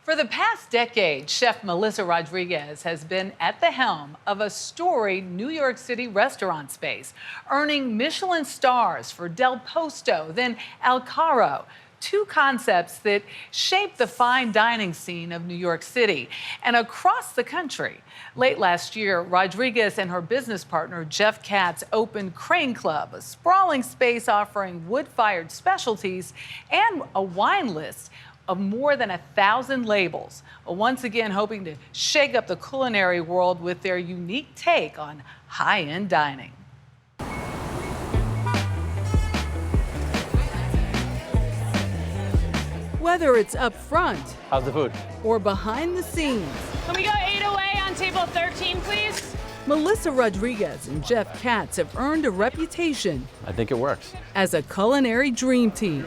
For the past decade, Chef Melissa Rodriguez has been at the helm of a storied New York City restaurant space, earning Michelin stars for Del Posto, then El Caro, two concepts that shaped the fine dining scene of New York City and across the country. Late last year, Rodriguez and her business partner, Jeff Katz, opened Crane Club, a sprawling space offering wood-fired specialties and a wine list of more than 1,000 labels, once again hoping to shake up the culinary world with their unique take on high-end dining. Whether it's up front, how's the food? Or behind the scenes. Can we go 8 away on table 13, please? Melissa Rodriguez and Jeff Katz have earned a reputation. I think it works. As a culinary dream team.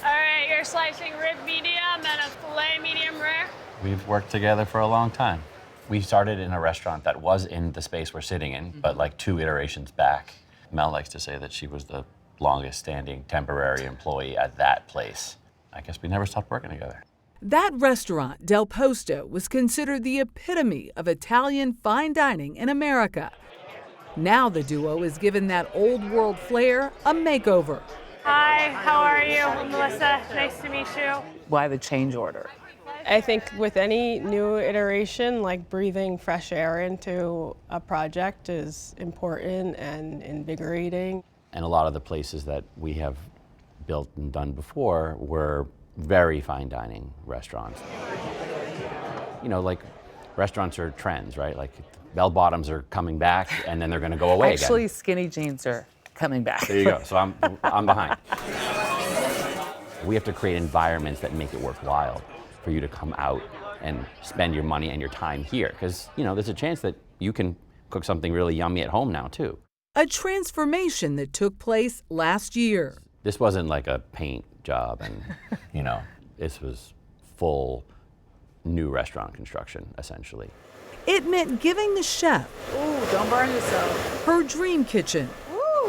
All right, you're slicing rib medium and a filet medium rare. We've worked together for a long time. We started in a restaurant that was in the space we're sitting in, but like 2 iterations back. Mel likes to say that she was the longest standing temporary employee at that place. I guess we never stopped working together. That restaurant, Del Posto, was considered the epitome of Italian fine dining in America. Now the duo is given that old world flair a makeover. Hi, how are you? I'm Melissa. Nice to meet you. Why the change order? I think with any new iteration, like breathing fresh air into a project is important and invigorating. And a lot of the places that we have built and done before were very fine dining restaurants. You know, like restaurants are trends, right? Like bell bottoms are coming back and then they're going to go away Actually, again. skinny jeans are coming back. There you go. So I'm behind. We have to create environments that make it worthwhile for you to come out and spend your money and your time here. Because, you know, there's a chance that you can cook something really yummy at home now, too. A transformation that took place last year. This wasn't like a paint job and, you know, this was full new restaurant construction, essentially. It meant giving the chef, Ooh, don't burn yourself. her dream kitchen. Ooh,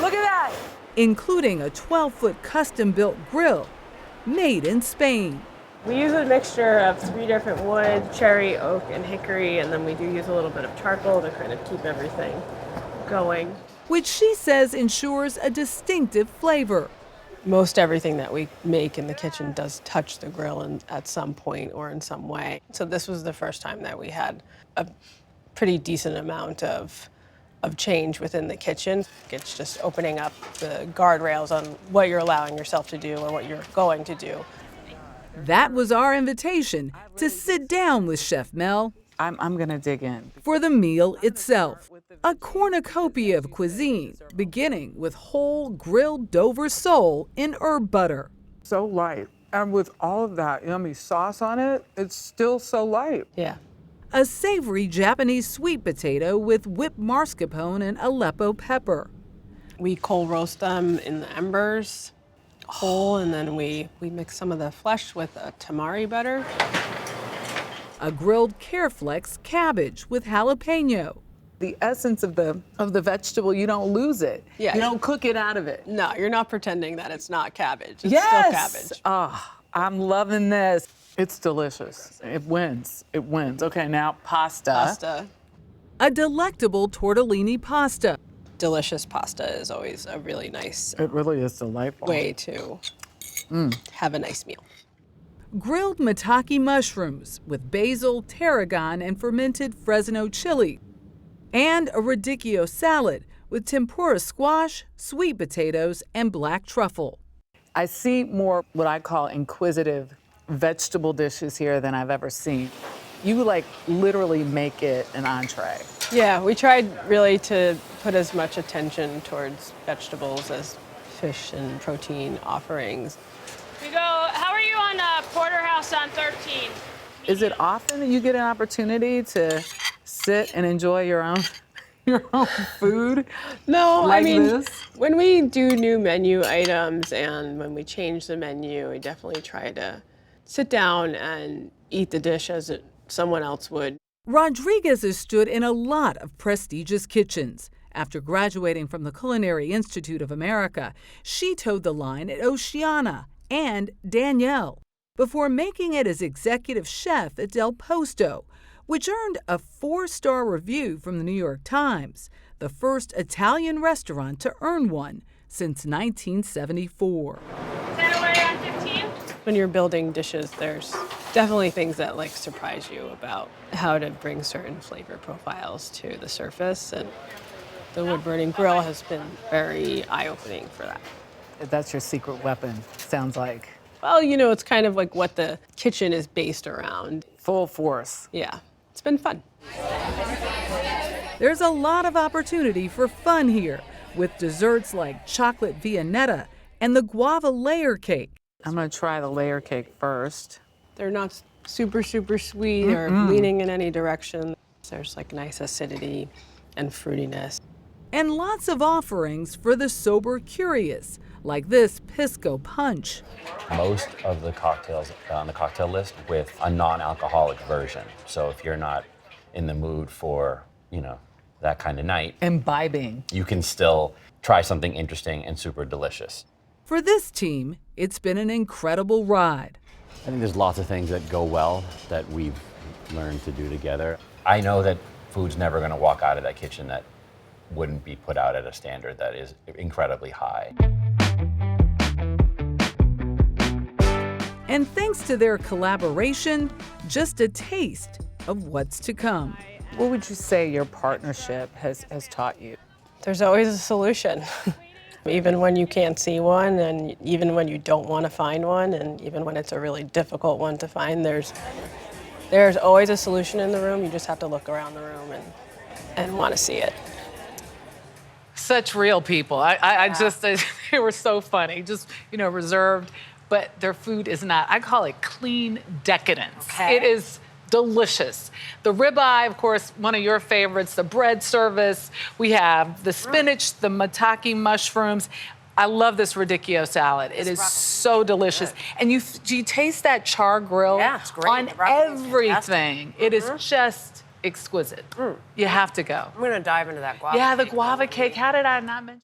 look at that. Including a 12-foot custom-built grill made in Spain. We use a mixture of 3 different woods, cherry, oak, and hickory, and then we do use a little bit of charcoal to kind of keep everything going. Which she says ensures a distinctive flavor. Most everything that we make in the kitchen does touch the grill at some point or in some way. So this was the first time that we had a pretty decent amount of change within the kitchen. It's just opening up the guardrails on what you're allowing yourself to do or what you're going to do. That was our invitation to sit down with Chef Mel. I'm going to dig in. For the meal itself, a cornucopia of cuisine, beginning with whole grilled Dover sole in herb butter. So light. And with all of that yummy sauce on it, it's still so light. Yeah. A savory Japanese sweet potato with whipped mascarpone and Aleppo pepper. We coal roast them in the embers whole, and then we mix some of the flesh with a tamari butter. A grilled Careflex cabbage with jalapeno. The essence of the vegetable, you don't lose it. Yeah. You don't cook it out of it. No, you're not pretending that it's not cabbage. It's Yes. still cabbage. Oh, I'm loving this. It's delicious. It wins. It wins. Okay, now pasta. Pasta. A delectable tortellini pasta. Delicious pasta is always a really nice It really is delightful. way to have a nice meal. Grilled maitake mushrooms with basil, tarragon, and fermented Fresno chili. And a radicchio salad with tempura squash, sweet potatoes, and black truffle. I see more what I call inquisitive vegetable dishes here than I've ever seen. You like literally make it an entree. Yeah, we tried really to put as much attention towards vegetables as fish and protein offerings. We go, how are you on Porterhouse on 13? Is it often that you get an opportunity to sit and enjoy your own food? No, like I mean, this? when we do new menu items and when we change the menu, we definitely try to sit down and eat the dish as someone else would. Rodriguez has stood in a lot of prestigious kitchens. After graduating from the Culinary Institute of America, she towed the line at Oceana and Danielle. before making it as executive chef at Del Posto, which earned a 4-star review from the New York Times, the first Italian restaurant to earn one since 1974. 10 away on 15. When you're building dishes, there's definitely things that surprise you about how to bring certain flavor profiles to the surface, and the wood-burning grill has been very eye-opening for that. That's your secret weapon, sounds like. Well, it's kind of like what the kitchen is based around. Full force. Yeah, it's been fun. There's a lot of opportunity for fun here, with desserts like chocolate viennetta and the guava layer cake. I'm gonna try the layer cake first. They're not super, super sweet or leaning in any direction. There's nice acidity and fruitiness. And lots of offerings for the sober curious, like this pisco punch. Most of the cocktails on the cocktail list with a non-alcoholic version. So if you're not in the mood for, that kind of night, Imbibing. you can still try something interesting and super delicious. For this team, it's been an incredible ride. I think there's lots of things that go well that we've learned to do together. I know that food's never going to walk out of that kitchen that wouldn't be put out at a standard that is incredibly high. And thanks to their collaboration, just a taste of what's to come. What would you say your partnership has taught you? There's always a solution. Even when you can't see one, and even when you don't want to find one, and even when it's a really difficult one to find, there's always a solution in the room. You just have to look around the room and want to see it. Such real people. I just, they were so funny, just, reserved, but their food is not, I call it clean decadence. Okay. It is delicious. The ribeye, of course, one of your favorites, the bread service. We have the spinach, the maitake mushrooms. I love this radicchio salad. It is so delicious. Good. And you taste that char grill Yeah, it's great. on The broccoli is everything. It is just exquisite. You have to go. I'm going to dive into that guava Yeah, the cake. guava cake. How did I not mention?